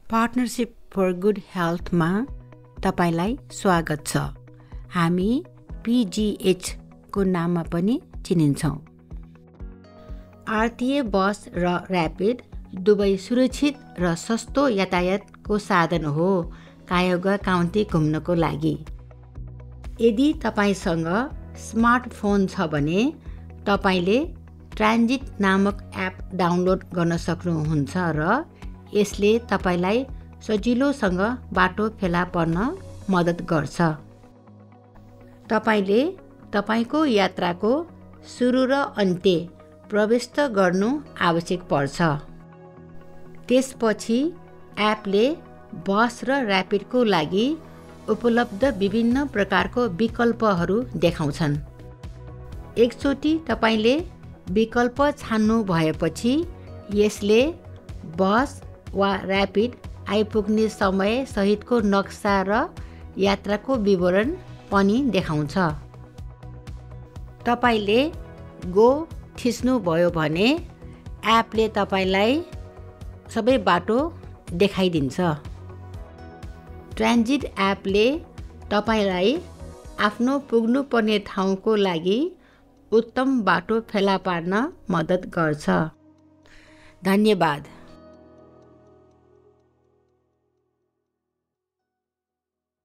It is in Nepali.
पार्टनरशिप फर गुड हेल्थमा तपाईलाई स्वागत छ। हामी PGH को नाममा पनि चिनिन्छौँ। आरटीए बस र र्यापिड दुवै सुरक्षित र सस्तो यातायातको साधन हो कायोगा काउन्टी घुम्नको लागि। यदि तपाईसँग स्मार्टफोन छ भने तपाईले ट्रान्जिट नामक एप डाउनलोड गर्न सक्नुहुन्छ र यसले तपाईलाई सजिलोसँग बाटो फेला पर्न मद्दत गर्छ। तपाईले तपाईको यात्राको सुरु र अन्त्य प्रविष्ट गर्नु आवश्यक पर्छ। त्यसपछि एपले बस र र्यापिडको लागि उपलब्ध विभिन्न प्रकारको विकल्पहरू देखाउँछन्। एकचोटि तपाईले विकल्प छान्नु भएपछि यसले बस वा र्यापिड आइपुग्ने समय सहितको नक्सा र यात्राको विवरण पनि देखाउँछ। तपाईले गो थिच्नुभयो भने एपले तपाईलाई सबै बाटो देखाइदिन्छ। ट्रान्जिट एपले तपाईलाई आफ्नो पुग्नुपर्ने ठाउँको लागि उत्तम बाटो फेला पार्न मद्दत गर्छ। धन्यवाद।